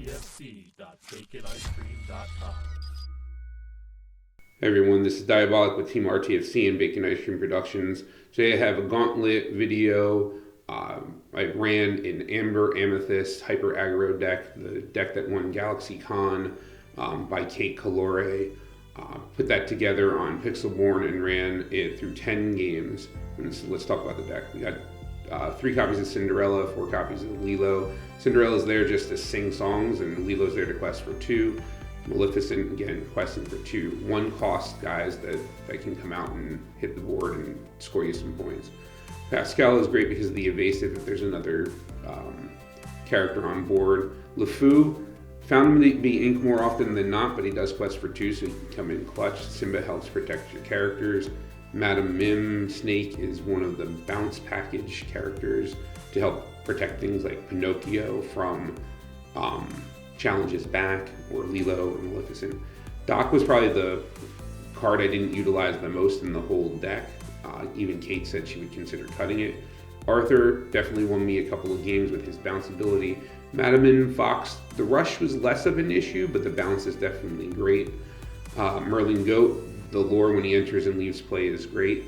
rtfc.baconicecream.com. Hey everyone, this is Diabolik of Team RTFC and Bacon Ice Cream Productions. Today I have a Gauntlet video. I ran an Amber Amethyst Hyper Aggro Deck, the deck that won Galaxycon by Kate Calore. Put that together on Pixelborn and ran it through 10 games. And so let's talk about the deck. We got 3 copies of Cinderella, 4 copies of Lilo. Cinderella's there just to sing songs, and Lilo's there to quest for 2. Maleficent, again, questing for 2. 1 cost guys that can come out and hit the board and score you some points. Pascal is great because of the evasive if there's another character on board. LeFou, found him to be ink more often than not, but he does quest for 2, so he can come in clutch. Simba helps protect your characters. Madame Mim Snake is one of the bounce package characters to help protect things like Pinocchio from challenges back, or Lilo and Maleficent. Doc was probably the card I didn't utilize the most in the whole deck. Even Kate said she would consider cutting it. Arthur definitely won me a couple of games with his bounce ability. Madaman Fox, the rush was less of an issue, but the bounce is definitely great. Merlin Goat, the lore when he enters and leaves play is great.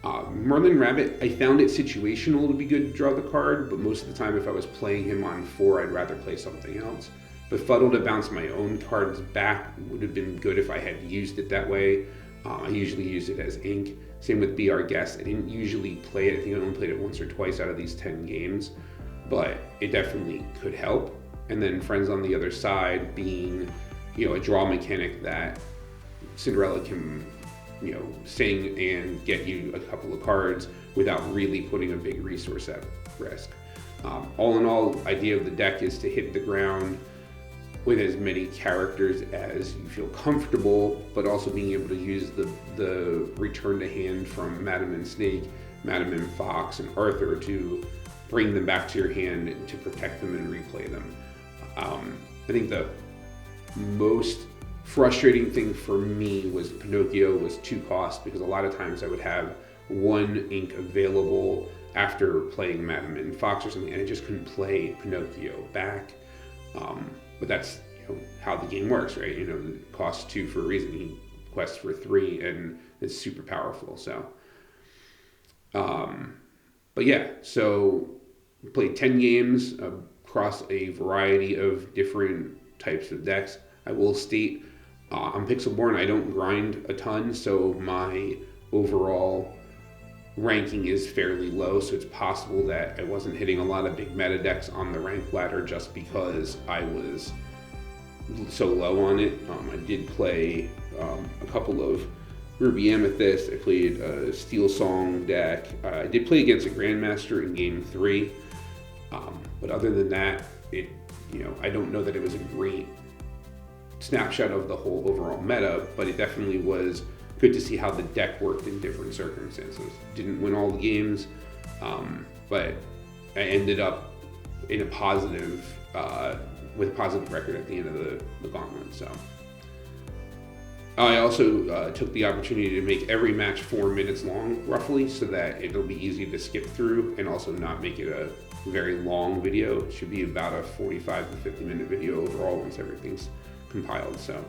Merlin Rabbit, I found it situational to be good to draw the card, but most of the time if I was playing him on 4, I'd rather play something else. Befuddle to bounce my own cards back would have been good if I had used it that way. I usually use it as ink. Same with Be Our Guest. I didn't usually play it. I think I only played it once or twice out of these 10 games, but it definitely could help. And then Friends on the Other Side being, a draw mechanic that Cinderella can, sing and get you a couple of cards without really putting a big resource at risk. All in all, idea of the deck is to hit the ground with as many characters as you feel comfortable, but also being able to use the return to hand from Madame and Snake, Madame and Fox, and Arthur to bring them back to your hand and to protect them and replay them. I think the most frustrating thing for me was Pinocchio was 2 cost, because a lot of times I would have 1 ink available after playing Madame and Fox or something, and I just couldn't play Pinocchio back. But that's how the game works, right? It costs 2 for a reason. He quests for 3, and it's super powerful. So, but yeah, so we played 10 games across a variety of different types of decks. I will state on Pixelborn, I don't grind a ton, so my overall ranking is fairly low, so it's possible that I wasn't hitting a lot of big meta decks on the rank ladder just because I was so low on it. I did play a couple of Ruby Amethyst. I played a Steel Song deck. I did play against a Grandmaster in Game 3, but other than that, I don't know that it was a great snapshot of the whole overall meta, but it definitely was good to see how the deck worked in different circumstances. Didn't win all the games, but I ended up in a positive, with a positive record at the end of the gauntlet. So I also took the opportunity to make every match 4 minutes long, roughly, so that it'll be easy to skip through and also not make it a very long video. It should be about a 45 to 50 minute video overall once everything's compiled. So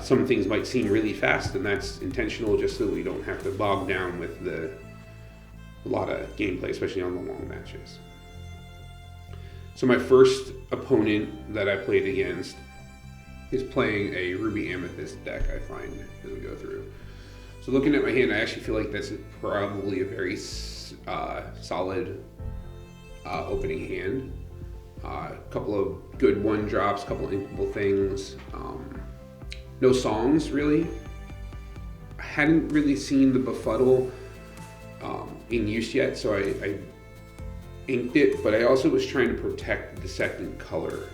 some things might seem really fast, and that's intentional just so we don't have to bog down with a lot of gameplay, especially on the long matches. So my first opponent that I played against is playing a Ruby Amethyst deck, I find, as we go through. So looking at my hand, I actually feel like that's probably a very solid opening hand. A couple of good 1-drops, couple of inkable things. No songs, really. I hadn't really seen the Befuddle in use yet, so I inked it, but I also was trying to protect the second color.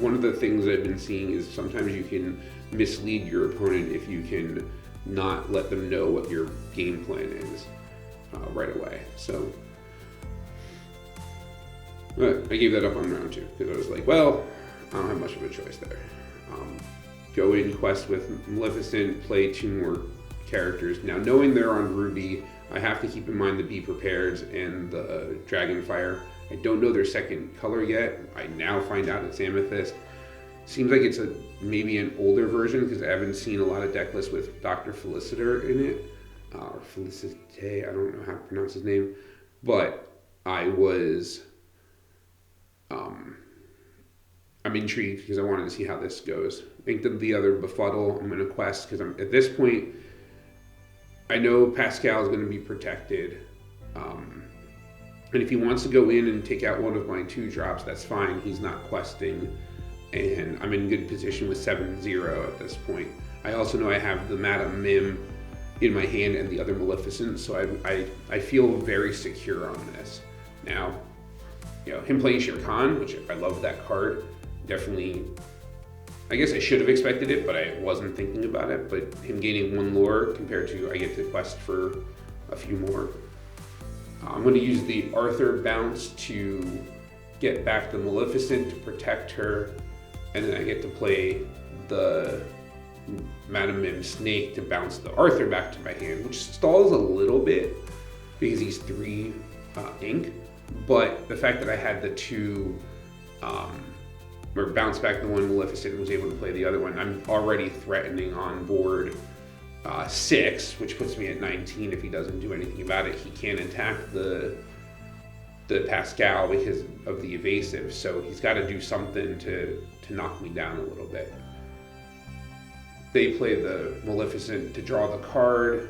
One of the things I've been seeing is sometimes you can mislead your opponent if you can not let them know what your game plan is right away. So I gave that up on round 2 because I was like, well, I don't have much of a choice there. Go in quest with Maleficent, play 2 more characters. Now, knowing they're on Ruby, I have to keep in mind the Be Prepared and the Dragonfire. I don't know their second color yet. I now find out it's Amethyst. Seems like it's maybe an older version because I haven't seen a lot of deck lists with Dr. Felicitor in it. Or Felicite, I don't know how to pronounce his name. But I was, I'm intrigued because I wanted to see how this goes. I think that the other Befuddle, I'm going to quest because I'm at this point, I know Pascal is going to be protected. And if he wants to go in and take out one of my 2-drops, that's fine. He's not questing. And I'm in good position with 7-0 at this point. I also know I have the Madame Mim in my hand and the other Maleficent, so I feel very secure on this. Now, him playing Shere Khan, which I love that card, definitely, I guess I should have expected it, but I wasn't thinking about it. But him gaining 1 lore compared to I get to quest for a few more. I'm going to use the Arthur bounce to get back the Maleficent to protect her, and then I get to play the Madame Mim Snake to bounce the Arthur back to my hand, which stalls a little bit because he's 3 ink, but the fact that I had the 2 or bounce back the one Maleficent and was able to play the other one, I'm already threatening on board 6, which puts me at 19. If he doesn't do anything about it, he can't attack the Pascal because of the evasive, so he's got to do something to knock me down a little bit. They play the Maleficent to draw the card.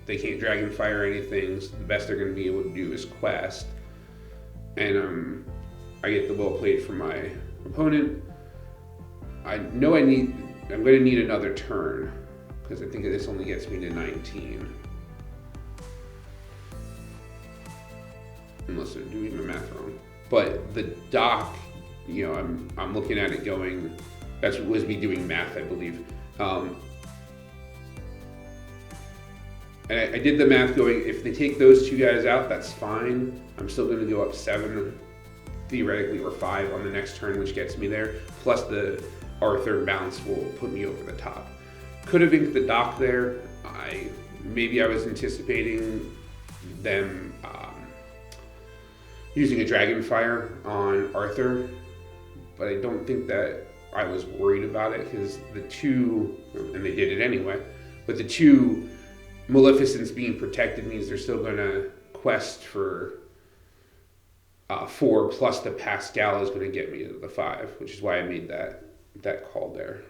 They can't Dragonfire anything, so the best they're going to be able to do is quest. And I get the well played from my opponent. I know I'm going to need another turn, because I think this only gets me to 19. Unless I'm doing my math wrong. But the dock, I'm looking at it going, that was me doing math, I believe. And I did the math going, if they take those 2 guys out, that's fine. I'm still going to go up 7, theoretically, or 5 on the next turn, which gets me there. Plus the Arthur bounce will put me over the top. Could have inked the dock there. Maybe I was anticipating them using a Dragonfire on Arthur, but I don't think that I was worried about it because the 2, and they did it anyway, but the 2 Maleficents being protected means they're still going to quest for 4, plus the Pascal is going to get me to the 5, which is why I made that call there.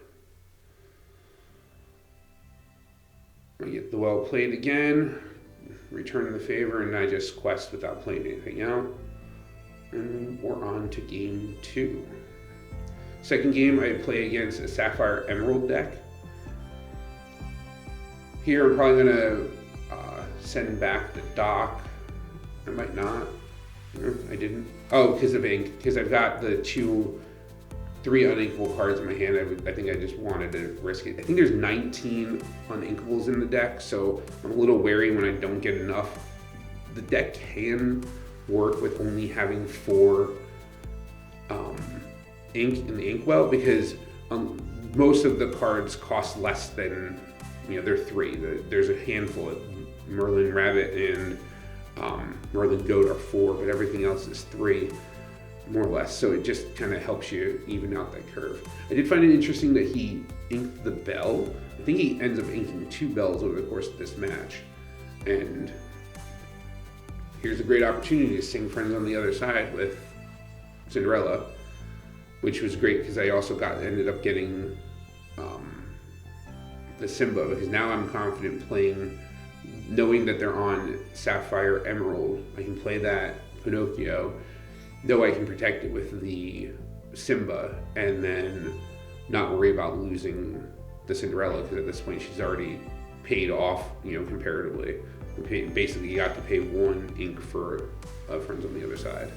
I get the well played again, return the favor, and I just quest without playing anything out. And we're on to game 2. Second game, I play against a Sapphire Emerald deck. Here, I'm probably going to send back the dock. I might not. No, I didn't. Oh, because of ink. Because I've got the 3 uninkable cards in my hand. I think I just wanted to risk it. I think there's 19 uninkables in the deck, so I'm a little wary when I don't get enough. The deck can work with only having 4 ink in the inkwell because most of the cards cost less than, they're 3. There's a handful of Merlin Rabbit and Merlin Goat are 4, but everything else is 3, more or less. So it just kind of helps you even out that curve. I did find it interesting that he inked the bell. I think he ends up inking 2 bells over the course of this match. And here's a great opportunity to sing Friends on the Other Side with Cinderella, which was great because I also ended up getting the Simba, because now I'm confident playing, knowing that they're on Sapphire Emerald. I can play that Pinocchio, though I can protect it with the Simba, and then not worry about losing the Cinderella, because at this point she's already paid off, comparatively. Basically, you got to pay 1 ink for Friends on the Other Side.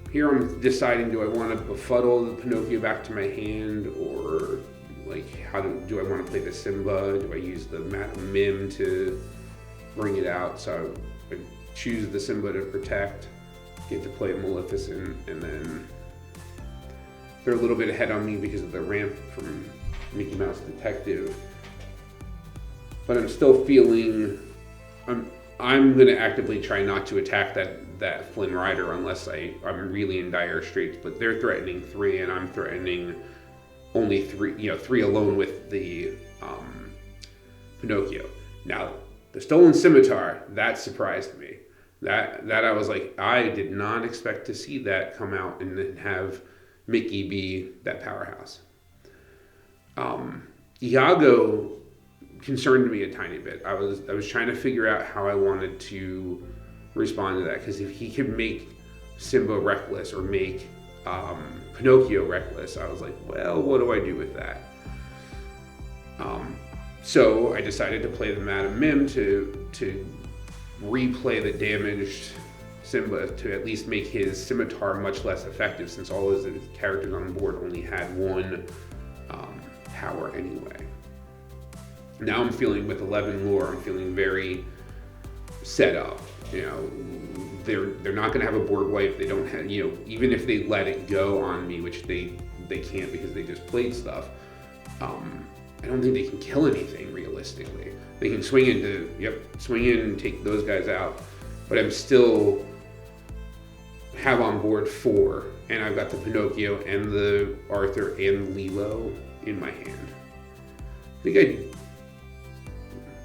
Here I'm deciding, do I want to befuddle the Pinocchio back to my hand, or do I want to play the Simba? Do I use the Madame Mim to bring it out? So I choose the Simba to protect, get to play Maleficent, and then they're a little bit ahead on me because of the ramp from Mickey Mouse Detective. but I'm still feeling, I'm going to actively try not to attack that Flynn Rider unless I'm really in dire straits, but they're threatening 3 and I'm threatening only 3, 3 alone with the Pinocchio. Now, the Stolen Scimitar, that surprised me. That I was like, I did not expect to see that come out and then have Mickey be that powerhouse. Iago concerned me a tiny bit. I was trying to figure out how I wanted to respond to that, because if he could make Simba reckless or make Pinocchio reckless, I was like, well, what do I do with that? So I decided to play the Madam Mim to replay the damaged Simba to at least make his scimitar much less effective, since all his characters on the board only had 1 power anyway. Now I'm feeling, with 11 lore, I'm feeling very set up. They're not going to have a board wipe. They don't have, even if they let it go on me, which they can't because they just played stuff. I don't think they can kill anything realistically. They can swing in and take those guys out, but I'm still have on board 4, and I've got the Pinocchio and the Arthur and Lilo in my hand.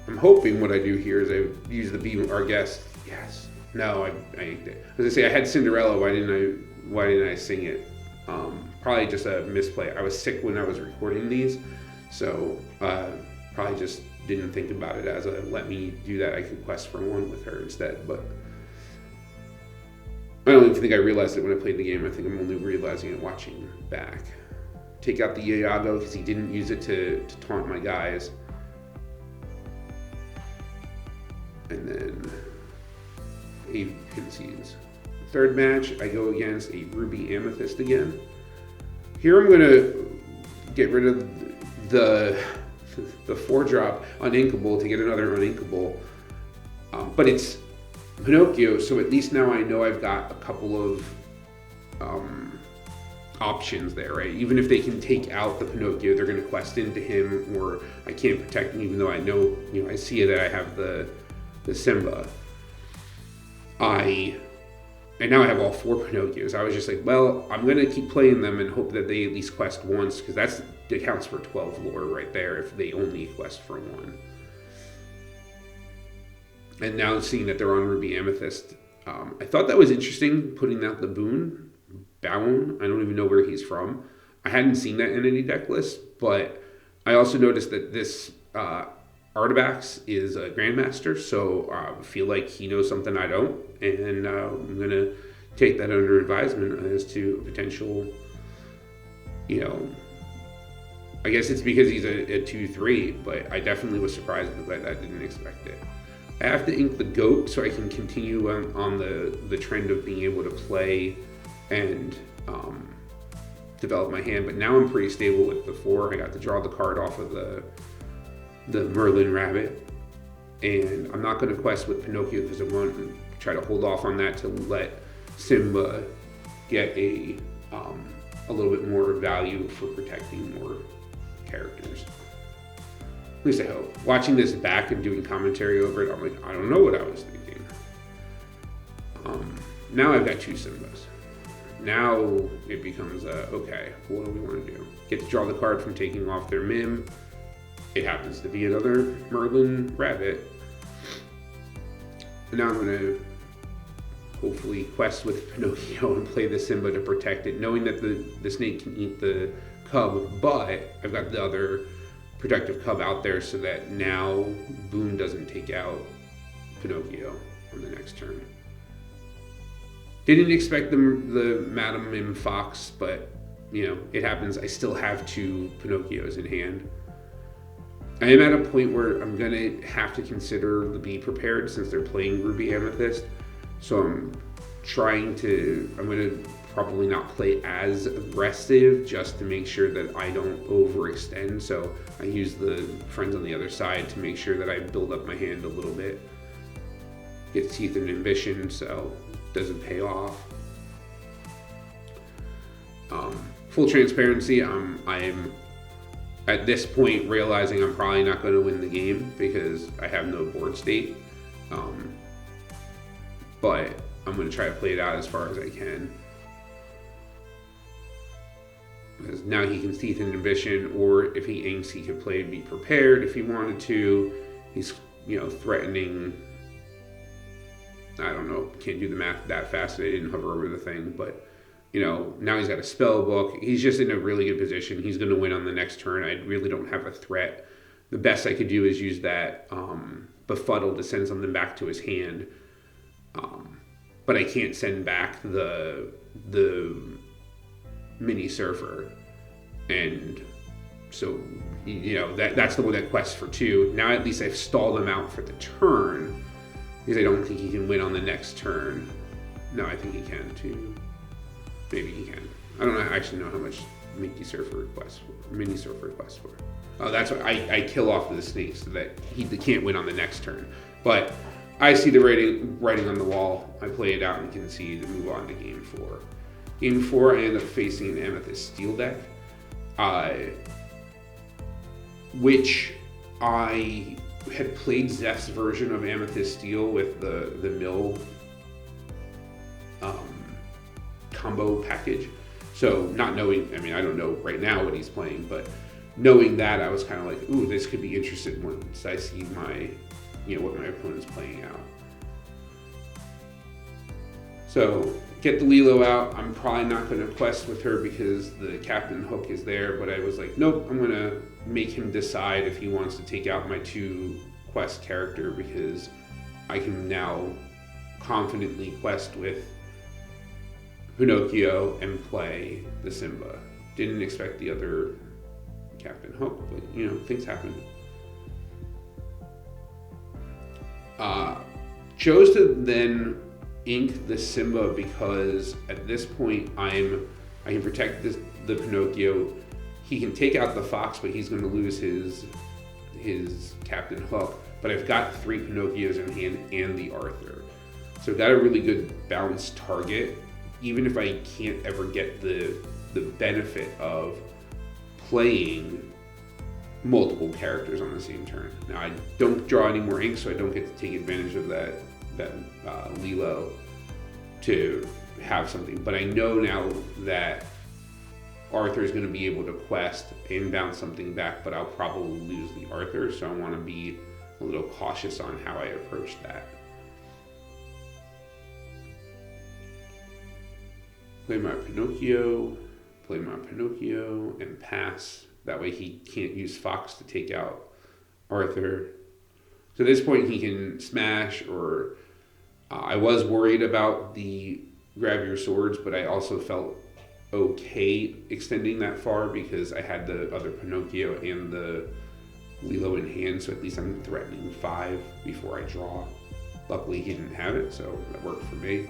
I'm hoping what I do here is I use the Be Our Guest. Yes. No, I inked it. As I say, I had Cinderella. Why didn't I sing it? Probably just a misplay. I was sick when I was recording these, so probably just didn't think about it as a let me do that. I could quest for 1 with her instead, but I don't even think I realized it when I played the game. I think I'm only realizing it watching back. Take out the Iago because he didn't use it to taunt my guys. And then Ave concedes. Third match, I go against a Ruby Amethyst again. Here I'm going to get rid of the 4-drop uninkable to get another uninkable. But it's Pinocchio, so at least now I know I've got a couple of options there, right? Even if they can take out the Pinocchio, they're going to quest into him, or I can't protect him even though I know, I see that I have the Simba. And now I have all 4 Pinocchios. I was just like, well, I'm going to keep playing them and hope that they at least quest once, because that counts for 12 lore right there if they only quest for 1. And now seeing that they're on Ruby Amethyst, I thought that was interesting, putting out the Boone. I don't even know where he's from. I hadn't seen that in any deck list, but I also noticed that this Artabax is a Grandmaster, so I feel like he knows something I don't, and I'm going to take that under advisement as to potential, I guess it's because he's a 2-3, but I definitely was surprised by that. I didn't expect it. I have to ink the goat so I can continue on the trend of being able to play and develop my hand, but now I'm pretty stable with the 4. I got to draw the card off of the Merlin Rabbit, and I'm not going to quest with Pinocchio because I want to try to hold off on that to let Simba get a little bit more value for protecting more characters. At least I hope. Watching this back and doing commentary over it, I'm like, I don't know what I was thinking. Now I've got 2 Simbas. Now it becomes, okay, what do we want to do? Get to draw the card from taking off their Mim. It happens to be another Merlin Rabbit. And now I'm going to hopefully quest with Pinocchio and play the Simba to protect it, knowing that the snake can eat the cub, but I've got the other protective cub out there so that now Boone doesn't take out Pinocchio on the next turn. Didn't expect the Madam Mim Fox, but it happens. I still have 2 Pinocchios in hand. I am at a point where I'm going to have to consider the Be Prepared since they're playing Ruby Amethyst. So I'm going to probably not play as aggressive just to make sure that I don't overextend. So I use the friends on the other side to make sure that I build up my hand a little bit. Get Teeth and Ambition so it doesn't pay off. Full transparency, I'm at this point realizing I'm probably not going to win the game because I have no board state. But I'm going to try to play it out as far as I can. Because now he can Teeth Inhibition, or if he inks, he could play Be Prepared if he wanted to. He's, threatening. I don't know, can't do the math that fast. I didn't hover over the thing, but now he's got a spell book. He's just in a really good position. He's going to win on the next turn. I really don't have a threat. The best I could do is use that Befuddle to send something back to his hand. But I can't send back the Mini Surfer. And so, that's the one that quests for 2. Now at least I've stalled him out for the turn, because I don't think he can win on the next turn. No, I think he can too. Maybe he can. I don't actually know how much Mini Surfer requests for. Oh, that's what I kill off the snake so that he can't win on the next turn. But I see the writing on the wall. I play it out and concede and move on to game 4. Game 4, I end up facing an Amethyst Steel deck, which I had played Zeph's version of Amethyst Steel with the mill combo package. So not knowing, I don't know right now what he's playing, but knowing that, I was kind of like, ooh, this could be interesting once I see what my opponent's playing out. So get the Lilo out. I'm probably not going to quest with her because the Captain Hook is there, but I was like, nope, I'm going to make him decide if he wants to take out my 2 quest character, because I can now confidently quest with Pinocchio and play the Simba. Didn't expect the other Captain Hook, but things happen. Chose to then ink the Simba because at this point I can protect the Pinocchio. He can take out the Fox, but he's going to lose his Captain Hook. But I've got 3 Pinocchios in hand and the Arthur, so I've got a really good balanced target. Even if I can't ever get the benefit of playing multiple characters on the same turn. Now I don't draw any more ink, so I don't get to take advantage of that Lilo to have something. But I know now that Arthur is going to be able to quest and bounce something back, but I'll probably lose the Arthur, so I want to be a little cautious on how I approach that. Play my Pinocchio, and pass. That way he can't use Fox to take out Arthur. So at this point he can smash, or I was worried about the Grab Your Swords, but I also felt okay extending that far because I had the other Pinocchio and the Lilo in hand, so at least I'm threatening 5 before I draw. Luckily he didn't have it, so that worked for me.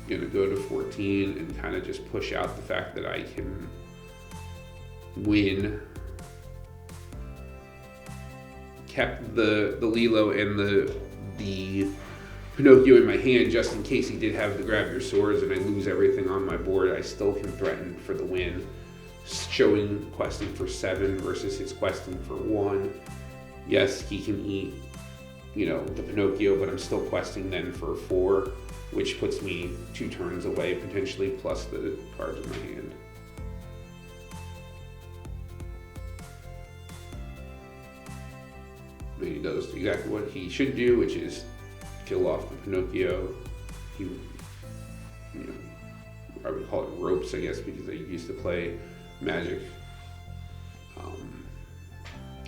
Gonna go to 14 and kind of just push out the fact that I can win. Kept the Lilo and the Pinocchio in my hand just in case he did have the Grab Your Swords and I lose everything on my board. I still can threaten for the win, showing questing for 7 versus his questing for 1. Yes, he can eat, the Pinocchio, but I'm still questing then for 4, which puts me 2 turns away potentially, plus the cards in my hand. And he does exactly what he should do, which is kill off the Pinocchio. He, I would call it ropes, I guess, because I used to play Magic.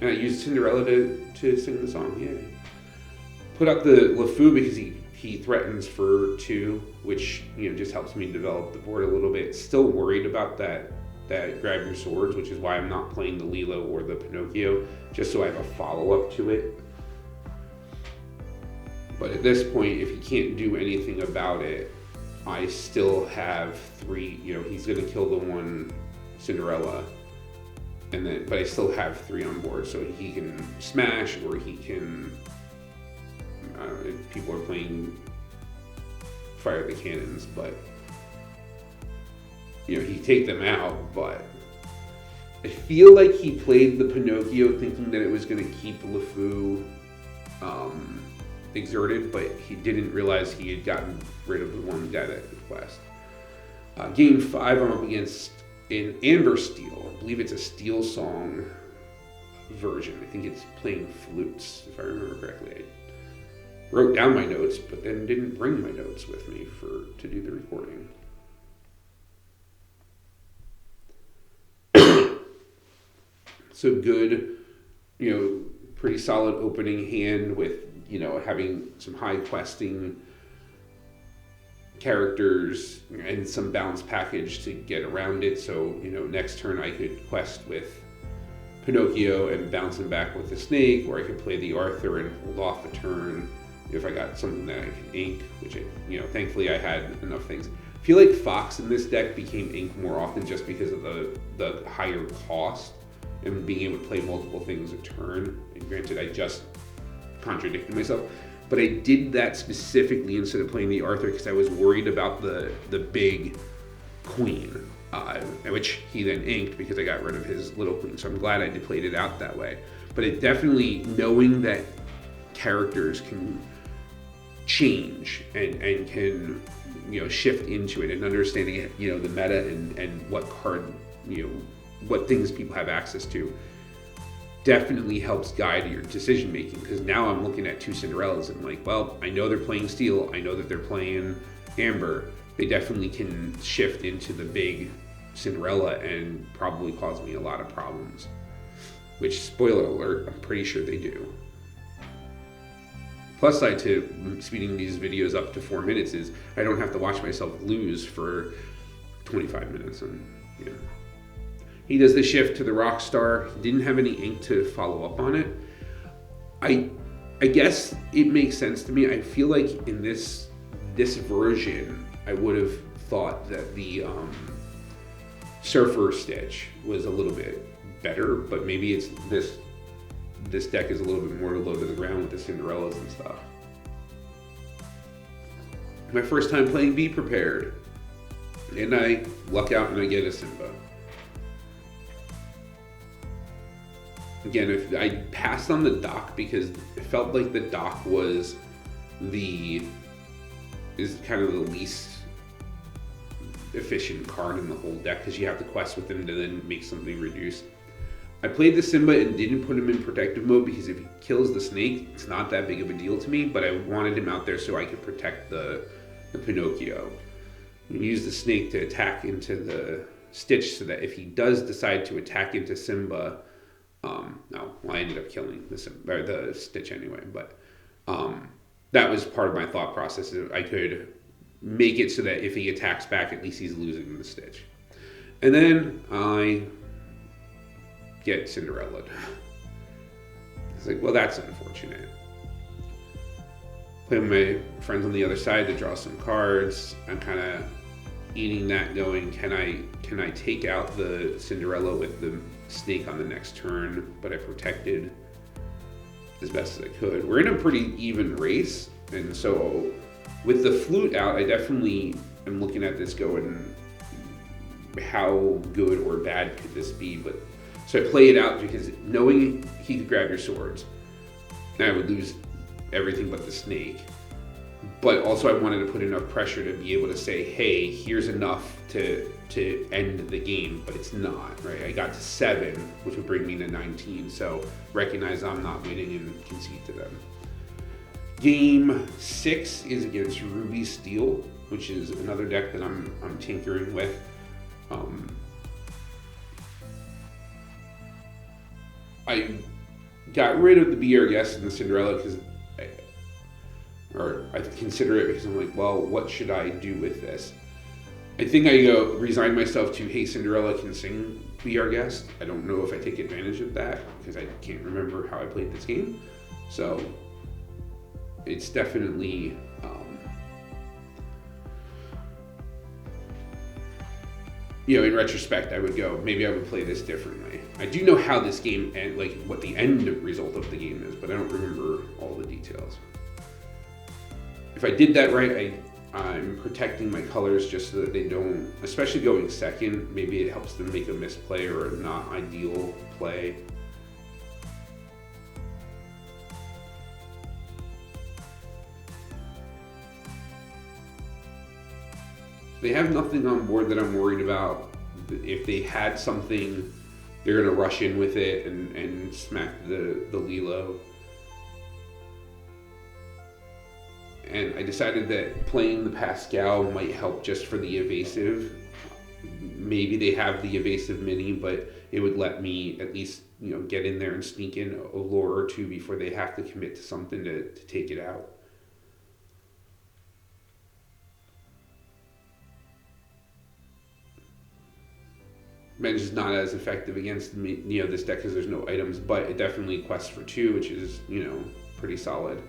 And I used Cinderella to sing the song, yeah. Put up the LeFou because he threatens for 2, which just helps me develop the board a little bit. Still worried about that Grab Your Swords, which is why I'm not playing the Lilo or the Pinocchio, just so I have a follow-up to it. But at this point, if he can't do anything about it, I still have 3. He's going to kill the one Cinderella, but I still have 3 on board, so he can smash, or he can. People are playing Fire the Cannons, but he'd take them out, but I feel like he played the Pinocchio thinking that it was going to keep LeFou exerted, but he didn't realize he had gotten rid of the one guy that could quest. Game 5, I'm up against an Amber Steel. I believe it's a Steel Song version. I think it's playing flutes, if I remember correctly. I wrote down my notes, but then didn't bring my notes with me to do the recording. So good, pretty solid opening hand with, having some high questing characters and some balance package to get around it. So, next turn I could quest with Pinocchio and bounce him back with the snake, or I could play the Arthur and hold off a turn if I got something that I could ink, which, thankfully I had enough things. I feel like Fox in this deck became ink more often just because of the higher cost and being able to play multiple things a turn. And granted, I just contradicted myself, but I did that specifically instead of playing the Arthur because I was worried about the big queen, which he then inked because I got rid of his little queen. So I'm glad I played it out that way. But it definitely, knowing that characters can change and can shift into it, and understanding the meta and what card what things people have access to, definitely helps guide your decision making. Because now I'm looking at two Cinderellas and I'm like, well, I know they're playing Steel, I know that they're playing Amber. They definitely can shift into the big Cinderella and probably cause me a lot of problems, which, spoiler alert, I'm pretty sure they do. Plus side to speeding these videos up to 4 minutes is I don't have to watch myself lose for 25 minutes. And he does the shift to the Rockstar. He didn't have any ink to follow up on it. I guess it makes sense to me. I feel like in this version, I would have thought that the Surfer Stitch was a little bit better, but maybe it's this deck is a little bit more low to the ground with the Cinderellas and stuff. My first time playing Be Prepared, and I luck out and I get a Simba. Again, if I passed on the dock because it felt like the dock is kind of the least efficient card in the whole deck because you have to quest with him to then make something reduce. I played the Simba and didn't put him in protective mode because if he kills the snake, it's not that big of a deal to me, but I wanted him out there so I could protect the Pinocchio. We use the snake to attack into the Stitch so that if he does decide to attack into Simba, I ended up killing the Stitch anyway, but that was part of my thought process. I could make it so that if he attacks back, at least he's losing the Stitch. And then I get Cinderella. It's like, well, that's unfortunate. Play with my friends on the other side to draw some cards. I'm kind of eating that, going, can I take out the Cinderella with the snake on the next turn? But I protected as best as I could. We're in a pretty even race, and so with the flute out, I definitely am looking at this going, how good or bad could this be? But so I play it out because knowing he could grab your swords, and I would lose everything but the snake. But also I wanted to put enough pressure to be able to say, hey, here's enough to end the game, but it's not, right? I got to 7, which would bring me to 19, so recognize I'm not winning and concede to them. Game 6 is against Ruby Steel, which is another deck that I'm tinkering with. I got rid of the Be Our Guest and the Cinderella because I consider it because I'm like, well, what should I do with this? I think I resign myself to, hey, Cinderella can sing Be Our Guest. I don't know if I take advantage of that because I can't remember how I played this game. So it's definitely in retrospect, I would go, maybe I would play this differently. I do know how this game and like what the end result of the game is, but I don't remember all the details. If I did that right, I'm protecting my colors just so that they don't, especially going second, maybe it helps them make a misplay or a not ideal play. They have nothing on board that I'm worried about. If they had something, they're gonna rush in with it and smack the Lilo. And I decided that playing the Pascal might help just for the evasive. Maybe they have the evasive mini, but it would let me at least, you know, get in there and sneak in a lure or two before they have to commit to something to take it out. Bench is not as effective against me, you know, this deck because there's no items, but it definitely quests for 2, which is, you know, pretty solid.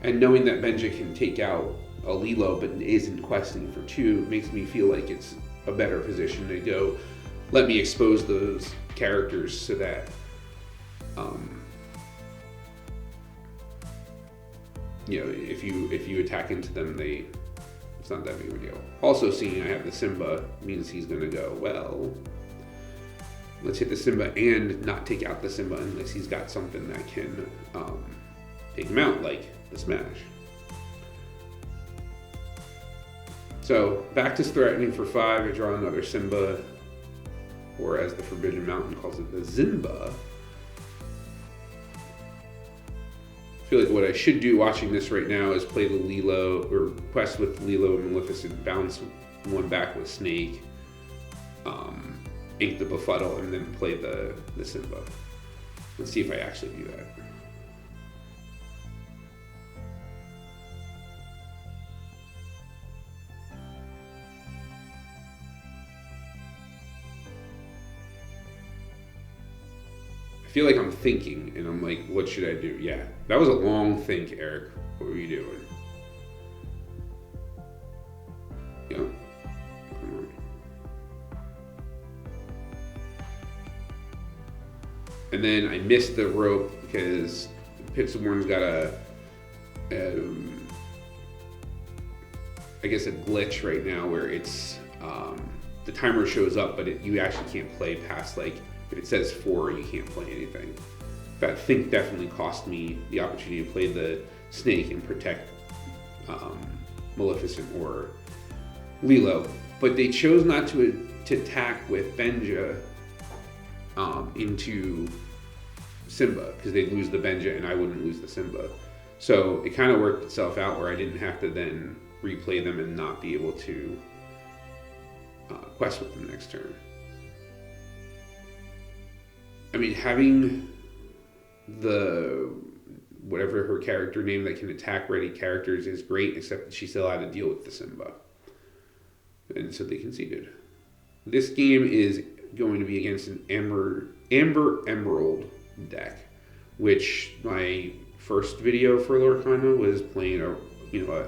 And knowing that Benja can take out a Lilo but isn't questing for 2 makes me feel like it's a better position to go. Let me expose those characters so that, you know, if you attack into them, it's not that big of a deal. Also, seeing I have the Simba means he's gonna go, well, let's hit the Simba and not take out the Simba unless he's got something that can take him out, like the Smash. So back to threatening for 5. I draw another Simba, or as the Forbidden Mountain calls it, the Zimba. I feel like what I should do watching this right now is play the Lilo, or quest with Lilo and Maleficent, bounce one back with Snake, ink the Befuddle, and then play the Simba. Let's see if I actually do that. I feel like I'm thinking, and I'm like, what should I do? Yeah, that was a long think, Eric. What were you doing? Yeah. Come on. And then I missed the rope because Pixelborn's got I guess a glitch right now where it's the timer shows up, but you actually can't play past, like, if it says 4, you can't play anything. That think definitely cost me the opportunity to play the Snake and protect Maleficent or Lilo, but they chose not to attack with Benja into Simba because they'd lose the Benja and I wouldn't lose the Simba. So it kind of worked itself out where I didn't have to then replay them and not be able to quest with them next turn. I mean, having the whatever her character name that can attack ready characters is great, except that she still had to deal with the Simba. And so they conceded. This game is going to be against an Amber Emerald deck, which my first video for Lorcana was playing a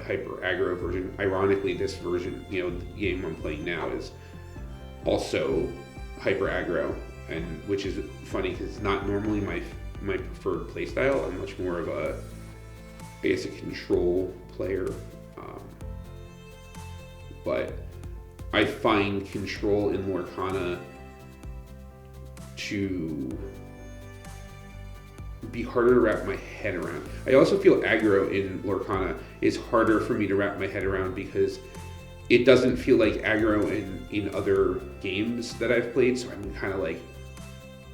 hyper aggro version. Ironically, this version, the game I'm playing now is also hyper aggro, and which is funny because it's not normally my preferred playstyle. I'm much more of a basic control player, but I find control in Lorcana to be harder to wrap my head around. I also feel aggro in Lorcana is harder for me to wrap my head around because it doesn't feel like aggro in other games that I've played, so I'm kind of like,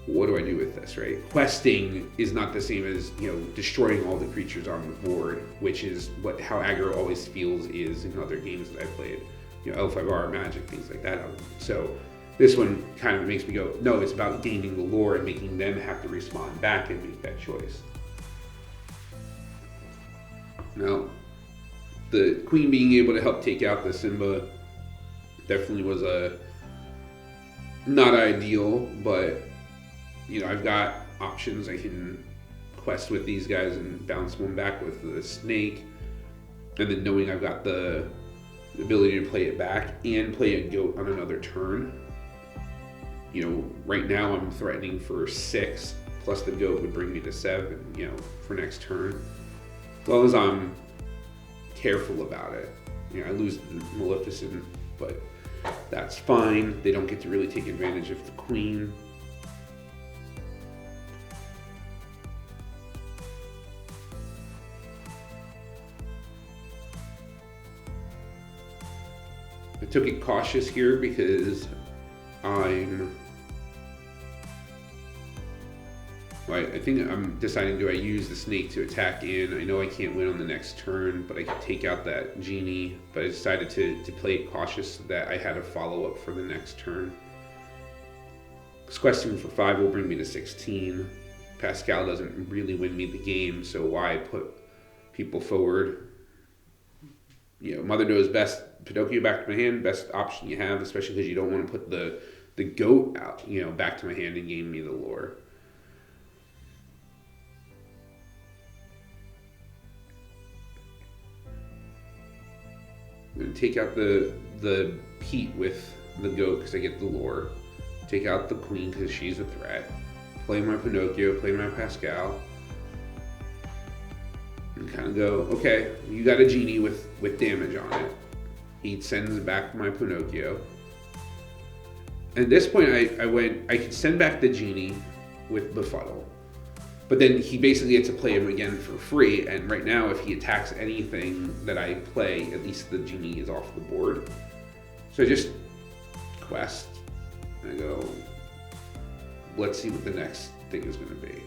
what do I do with this, right? Questing is not the same as, destroying all the creatures on the board, which is how aggro always feels is in other games that I've played. L5R, Magic, things like that. So this one kind of makes me go, no, it's about gaining the lore and making them have to respond back and make that choice. Now, the Queen being able to help take out the Simba definitely was not ideal, but I've got options. I can quest with these guys and bounce one back with the Snake, and then knowing I've got the ability to play it back and play a goat on another turn. Right now I'm threatening for 6, plus the goat would bring me to 7, for next turn. As long as I'm careful about it. I lose the Maleficent, but that's fine. They don't get to really take advantage of the Queen. I took it cautious here because I think I'm deciding, do I use the snake to attack in? I know I can't win on the next turn, but I can take out that genie. But I decided to play it cautious so that I had a follow-up for the next turn. Questing for 5 will bring me to 16. Pascal doesn't really win me the game, so why put people forward? Mother knows best. Pinocchio back to my hand, best option you have, especially because you don't want to put the goat out, back to my hand and gain me the lore. I'm going to take out the Pete with the goat because I get the lore. Take out the Queen because she's a threat. Play my Pinocchio, play my Pascal. And kind of go, okay, you got a genie with damage on it. He sends back my Pinocchio. At this point, I could send back the genie with Befuddle. But then he basically had to play him again for free, and right now if he attacks anything that I play, at least the genie is off the board. So I just quest, and I go, let's see what the next thing is going to be.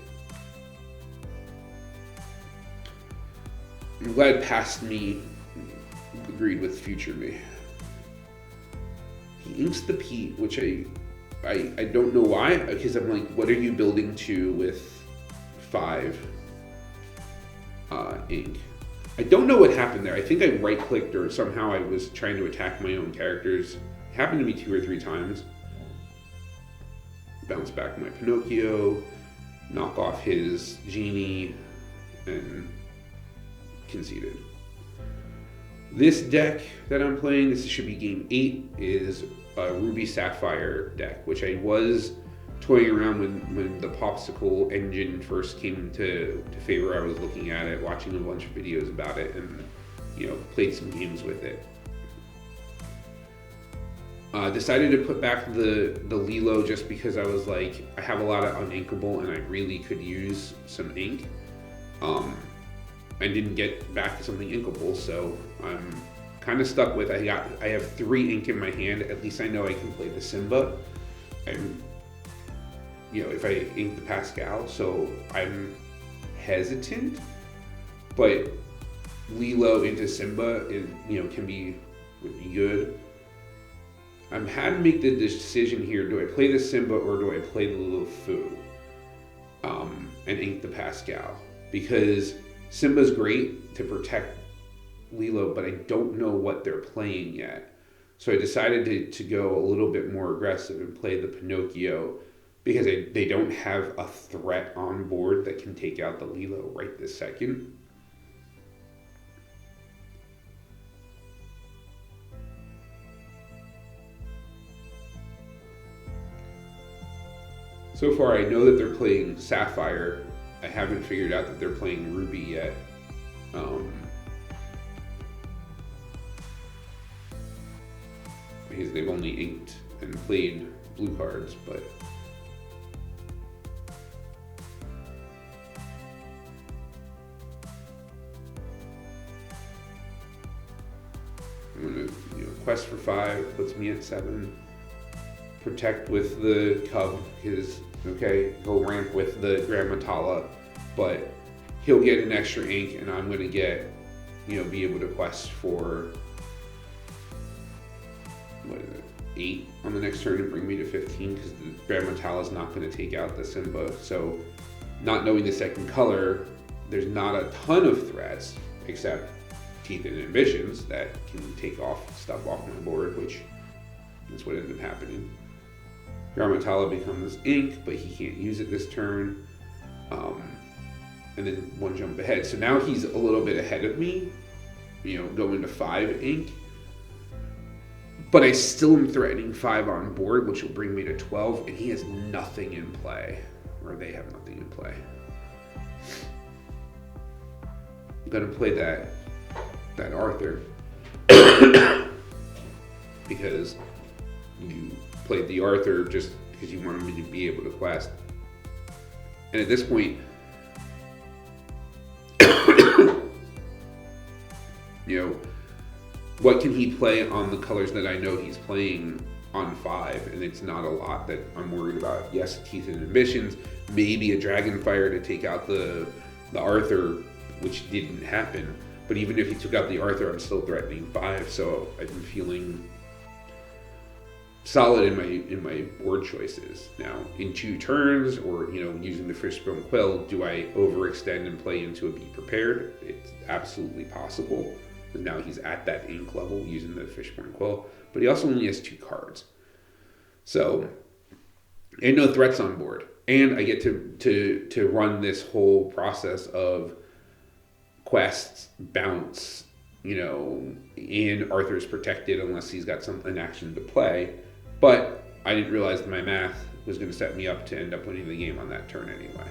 I'm glad past me agreed with future me. He inks the Pete, which I don't know why, because I'm like, what are you building to with 5 ink? I don't know what happened there. I think I right-clicked or somehow I was trying to attack my own characters. It happened to me 2 or 3 times. Bounce back my Pinocchio, knock off his genie, and conceded. This deck that I'm playing, this should be game 8, is a Ruby Sapphire deck, which I was toying around when the Popsicle engine first came to favor. I was looking at it, watching a bunch of videos about it, and played some games with it. Decided to put back the Lilo just because I was like, I have a lot of uninkable and I really could use some ink. I didn't get back to something inkable, so I'm kind of stuck with, I have 3 ink in my hand. At least I know I can play the Simba. If I ink the Pascal, so I'm hesitant, but Lilo into Simba is, would be good. I'm had to make the decision here, do I play the Simba or do I play the little Fu and ink the Pascal? Because Simba's great to protect Lilo, but I don't know what they're playing yet. So I decided to go a little bit more aggressive and play the Pinocchio because they don't have a threat on board that can take out the Lilo right this second. So far I know that they're playing Sapphire. I haven't figured out that they're playing Ruby yet. Because they've only inked and played blue cards, but I'm gonna quest for 5, puts me at 7. Protect with the Cub, because he'll ramp with the Grand Matala, but he'll get an extra ink and I'm gonna get, be able to quest for 8 on the next turn and bring me to 15 because the Grand Matala is not going to take out the Simba. So not knowing the second color, there's not a ton of threats except Teeth and Ambitions that can take off stuff off my board, which is what ended up happening. Grand Matala becomes ink, but he can't use it this turn. And then 1 jump ahead. So now he's a little bit ahead of me, going to 5 ink. But I still am threatening 5 on board, which will bring me to 12, and he has nothing in play, or they have nothing in play. I'm gonna play that Arthur. because you played the Arthur just because you wanted me to be able to quest. And at this point, you know, what can he play on the colors that I know he's playing on 5? And it's not a lot that I'm worried about. Yes, Teeth and Ambitions, maybe a Dragonfire to take out the Arthur, which didn't happen. But even if he took out the Arthur, I'm still threatening 5. So I've been feeling solid in my board choices. Now, in 2 turns, or using the Fishbone Quill, do I overextend and play into a Be Prepared? It's absolutely possible, because now he's at that ink level using the Fishbone Quill. But he also only has 2 cards, so, and no threats on board, and I get to run this whole process of quests, bounce, and Arthur's protected unless he's got an action to play. But I didn't realize that my math was going to set me up to end up winning the game on that turn anyway.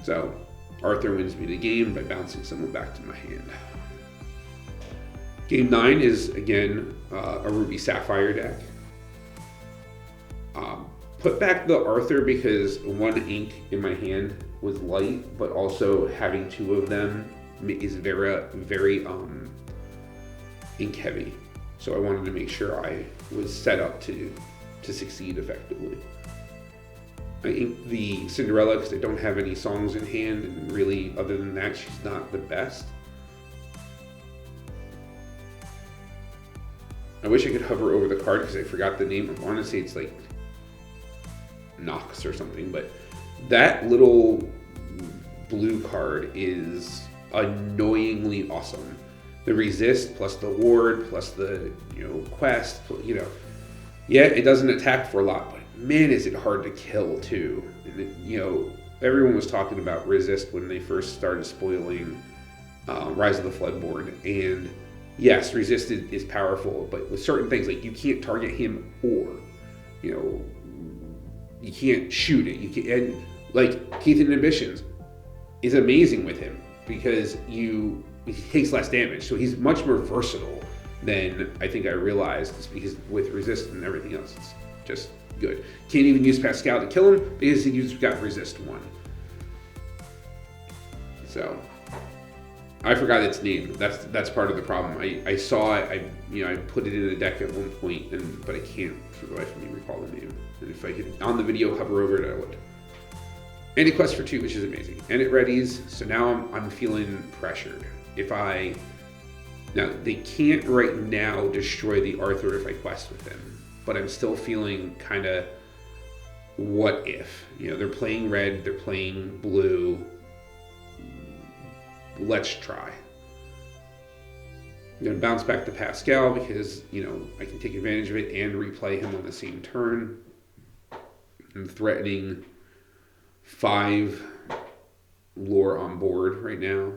So Arthur wins me the game by bouncing someone back to my hand. Game 9 is, again, a Ruby Sapphire deck. Put back the Arthur because 1 ink in my hand was light, but also having 2 of them is very ink heavy. So I wanted to make sure I was set up to succeed effectively. I inked the Cinderella because I don't have any songs in hand, and really, other than that, she's not the best. I wish I could hover over the card because I forgot the name. I want to say it's like Nox or something, but that little blue card is annoyingly awesome. The resist plus the ward plus the quest, yeah, it doesn't attack for a lot, but man, is it hard to kill too. And everyone was talking about resist when they first started spoiling Rise of the Floodborn, and yes, resist is powerful, but with certain things, like you can't target him, or you can't shoot it. You can, and like Teeth and Ambitions is amazing with him because he takes less damage, so he's much more versatile than I think I realized. It's because with resist and everything else, it's just good. Can't even use Pascal to kill him because he's got resist 1. So I forgot its name. That's part of the problem. I saw it. I put it in a deck at one point, but I can't for the life of me recall the name. And if I could on the video hover over it, I would. And it quests for 2, which is amazing, and it readies. So now I'm feeling pressured. Now they can't right now destroy the Arthur if I quest with him, but I'm still feeling kind of what if. They're playing red, they're playing blue. Let's try. I'm going to bounce back to Pascal because, I can take advantage of it and replay him on the same turn. I'm threatening 5 lore on board right now.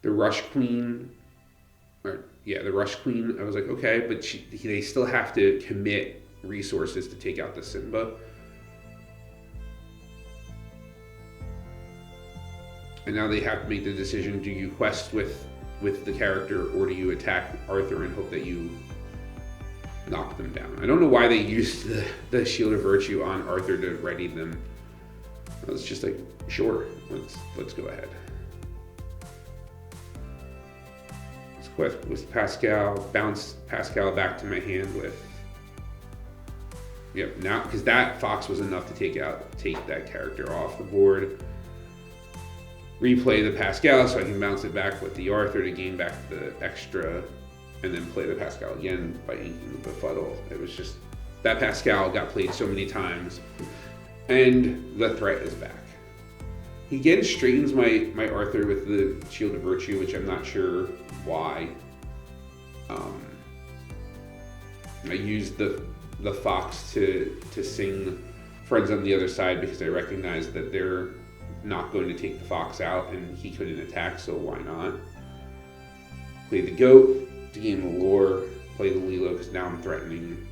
The Rush Queen, the Rush Queen, I was like, okay, but they still have to commit resources to take out the Simba. And now they have to make the decision, do you quest with the character, or do you attack Arthur and hope that you knock them down? I don't know why they used the Shield of Virtue on Arthur to ready them. I was just like, sure, let's go ahead. Let's quest with Pascal, bounce Pascal back to my hand with, yep, now, because that Fox was enough to take that character off the board. Replay the Pascal so I can bounce it back with the Arthur to gain back the extra, and then play the Pascal again by inking the befuddle. It was just, that Pascal got played so many times, and the threat is back. He again straightens my Arthur with the Shield of Virtue, which I'm not sure why. I used the Fox to sing Friends on the Other Side because I recognized that they're not going to take the Fox out and he couldn't attack, so why not? Play the Goat to gain the lore, play the Lilo because now I'm threatening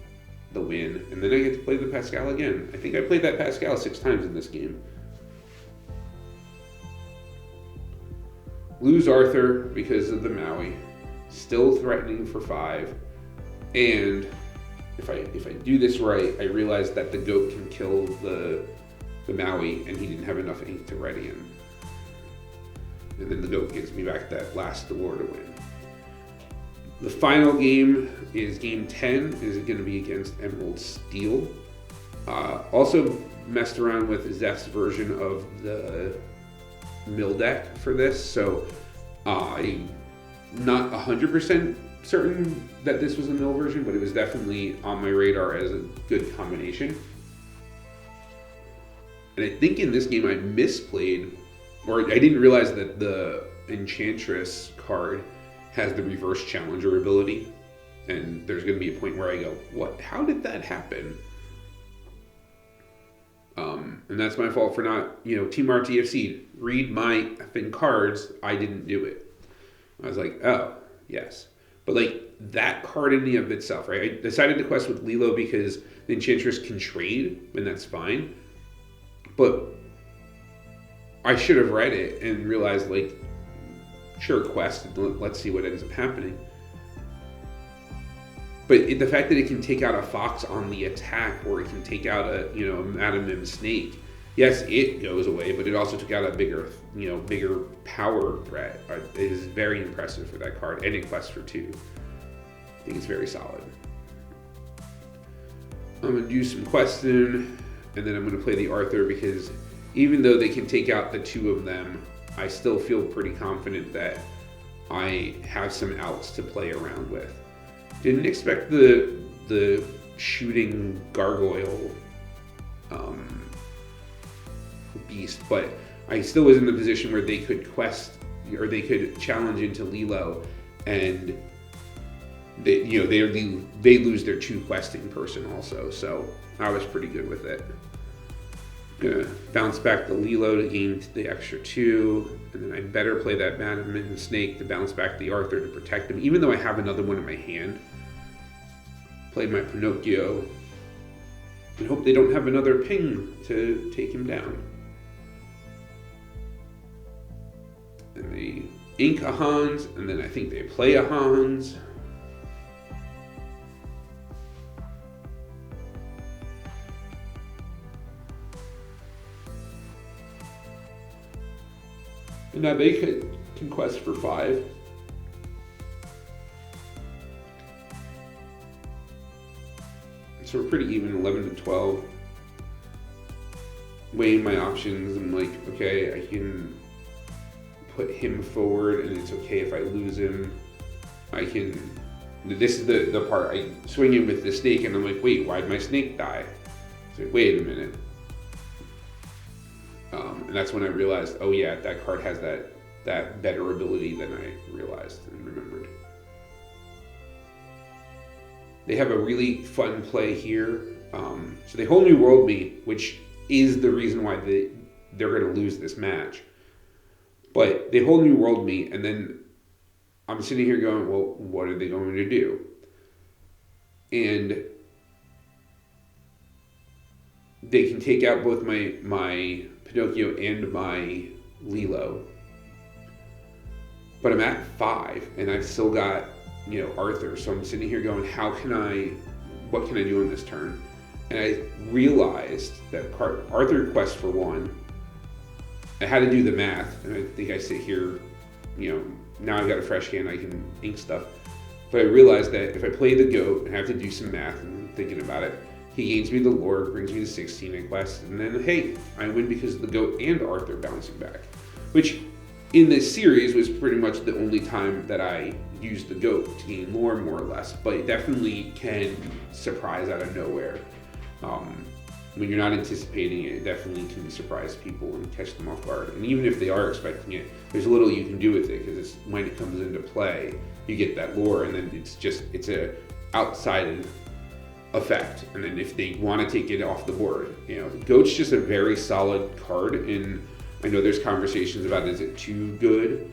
the win, and then I get to play the Pascal again. I think I played that Pascal 6 times in this game. Lose Arthur because of the Maui. still threatening for 5, and if I do this right, I realize that the goat can kill the Maui, and he didn't have enough ink to ready him. And then the goat gives me back that last lure to win. The final game is game 10. Is going to be against Emerald Steel. Also messed around with Zeph's version of the mill deck for this, so I'm not 100% certain that this was a mill version, but it was definitely on my radar as a good combination. And I think in this game I misplayed, or I didn't realize that the Enchantress card has the reverse challenger ability, and there's going to be a point where I go, what? How did that happen? And that's my fault for not, Team RTFC, read my effing cards. I didn't do it. I was like, oh, yes. But that card in and of itself, right? I decided to quest with Lilo because the Enchantress can trade, and that's fine. But I should have read it and realized, sure, quest, let's see what ends up happening. But the fact that it can take out a fox on the attack, or it can take out a Madam Mim snake, yes, it goes away, but it also took out a bigger power threat. It is very impressive for that card, and it quests for 2. I think it's very solid. I'm going to do some questing, and then I'm going to play the Arthur, because even though they can take out the 2 of them, I still feel pretty confident that I have some outs to play around with. Didn't expect the shooting gargoyle beast, but I still was in the position where they could quest, or they could challenge into Lilo, and they lose their 2 questing person also. So I was pretty good with it. Gonna bounce back the Lilo to gain the extra 2, and then I better play that Madam Mim snake to bounce back the Arthur to protect him, even though I have another one in my hand. Played my Pinocchio and hope they don't have another ping to take him down. And they ink a Hans, and then I think they play a Hans. And now they can quest for 5. So we're pretty even, 11 to 12. Weighing my options, I'm like, okay, I can put him forward, and it's okay if I lose him. I can, this is the part, I swing him with the snake, and I'm like, wait, why'd my snake die? It's like, wait a minute. And that's when I realized, oh yeah, that card has that better ability than I realized and remembered. They have a really fun play here. So they whole new world me, which is the reason why they're going to lose this match. But they whole new world me, and then I'm sitting here going, well, what are they going to do? And they can take out both my Pinocchio and my Lilo. But I'm at 5, and I've still got, Arthur. So I'm sitting here going, what can I do on this turn? And I realized that Arthur quests for 1. I had to do the math, and I think I sit here, now I've got a fresh hand, I can ink stuff. But I realized that if I play the goat and I have to do some math and thinking about it, he gains me the lore, brings me to 16, I quest, and then, hey, I win because of the goat and Arthur bouncing back. Which, in this series, was pretty much the only time that I used the goat to gain lore, more or less. But it definitely can surprise out of nowhere. When you're not anticipating it, it definitely can surprise people and catch them off guard. And even if they are expecting it, there's little you can do with it, because when it comes into play, you get that lore, and then it's a outside effect. And then if they want to take it off the board, goat's just a very solid card. And I know there's conversations about, is it too good?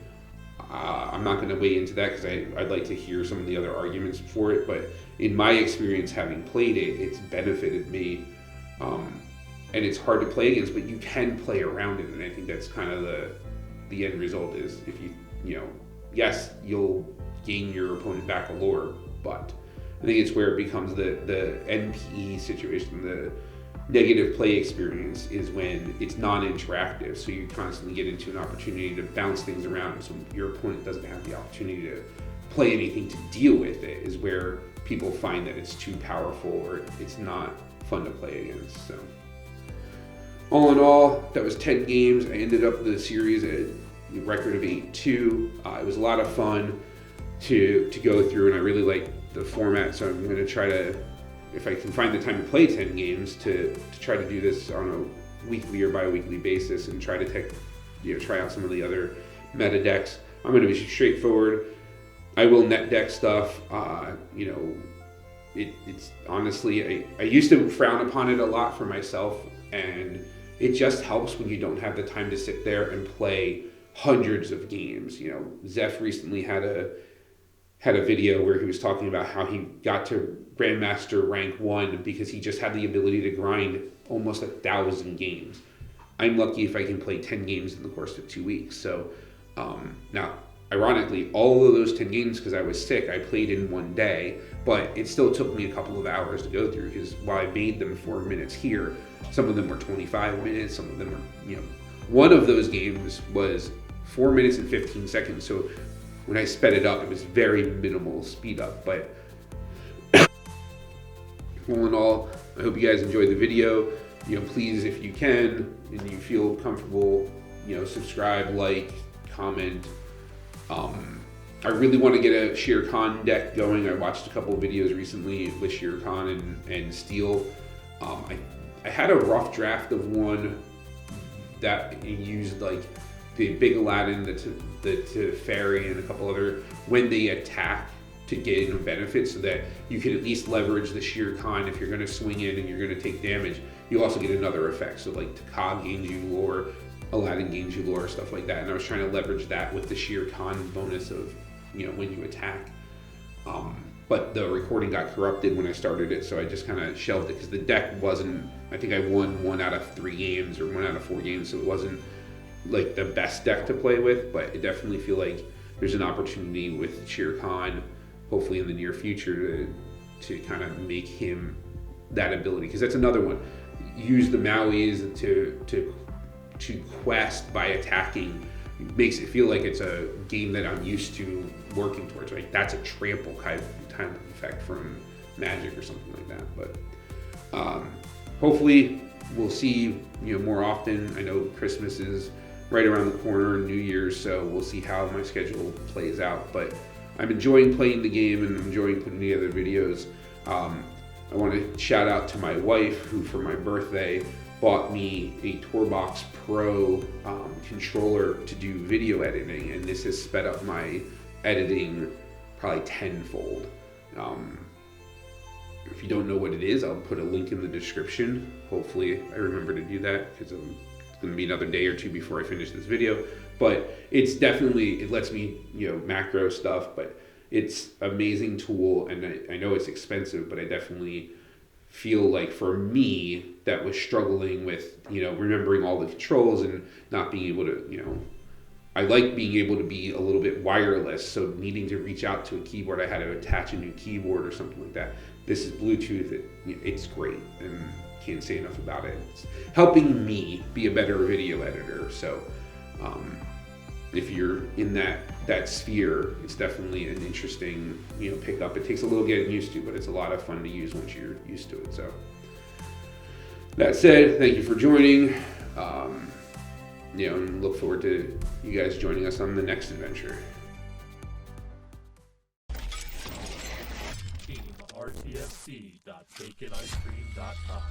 I'm not going to weigh into that, because I'd like to hear some of the other arguments for it. But in my experience, having played it, it's benefited me. And it's hard to play against, but you can play around it. And I think that's kind of the end result is, if yes, you'll gain your opponent back a lore, but I think it's where it becomes the NPE situation, the negative play experience, is when it's non-interactive, so you constantly get into an opportunity to bounce things around, so your opponent doesn't have the opportunity to play anything to deal with it, is where people find that it's too powerful or it's not fun to play against. So all in all, that was 10 games. I ended up the series at a record of 8-2. It was a lot of fun to go through, and I really like the format, so I'm going to try to, if I can find the time to play 10 games, to try to do this on a weekly or bi-weekly basis and try to try out some of the other meta decks. I'm going to be straightforward. I will net deck stuff. It's honestly, I used to frown upon it a lot for myself, and it just helps when you don't have the time to sit there and play hundreds of games. Zeph recently had a video where he was talking about how he got to Grandmaster rank 1 because he just had the ability to grind almost 1,000 games. I'm lucky if I can play 10 games in the course of 2 weeks. So now, ironically, all of those 10 games, because I was sick, I played in one day, but it still took me a couple of hours to go through, because while I made them 4 minutes here, some of them were 25 minutes, some of them were, one of those games was 4 minutes and 15 seconds. So when I sped it up, it was very minimal speed up. But all in all, I hope you guys enjoyed the video. Please, if you can and you feel comfortable, subscribe, like, comment. I really want to get a Shere Khan deck going. I watched a couple of videos recently with Shere Khan and Steel. I had a rough draft of one that used like the Big Aladdin, the Teferi, and a couple other, when they attack, to gain a benefit, so that you can at least leverage the Shere Khan. If you're going to swing in and you're going to take damage, you also get another effect. So like Takab gains you lore, Aladdin gains you lore, stuff like that. And I was trying to leverage that with the Shere Khan bonus of, when you attack. But the recording got corrupted when I started it, so I just kind of shelved it, because the deck wasn't, I think I won 1 out of 3 games or 1 out of 4 games, so it wasn't like the best deck to play with. But I definitely feel like there's an opportunity with Shere Khan, hopefully in the near future, to kind of make him that ability, because that's another one. Use the Mauis to quest by attacking. It makes it feel like it's a game that I'm used to working towards. Like that's a trample kind of effect from Magic or something like that. But hopefully we'll see more often. I know Christmas is right around the corner, New Year's, so we'll see how my schedule plays out. But I'm enjoying playing the game and enjoying putting together videos. I want to shout out to my wife, who for my birthday bought me a Tourbox Pro controller to do video editing, and this has sped up my editing probably tenfold. If you don't know what it is, I'll put a link in the description. Hopefully I remember to do that, because it's going to be another day or two before I finish this video. But it's definitely, it lets me, macro stuff, but it's an amazing tool, and I know it's expensive, but I definitely feel like for me that was struggling with, remembering all the controls and not being able to, I like being able to be a little bit wireless, so needing to reach out to a keyboard, I had to attach a new keyboard or something like that. This is Bluetooth, it's great, and can't say enough about it. It's helping me be a better video editor, so if you're in that sphere, it's definitely an interesting pickup. It takes a little getting used to, but it's a lot of fun to use once you're used to it. So that said, thank you for joining, and look forward to you guys joining us on the next adventure. Team RTFC.baconicecream.com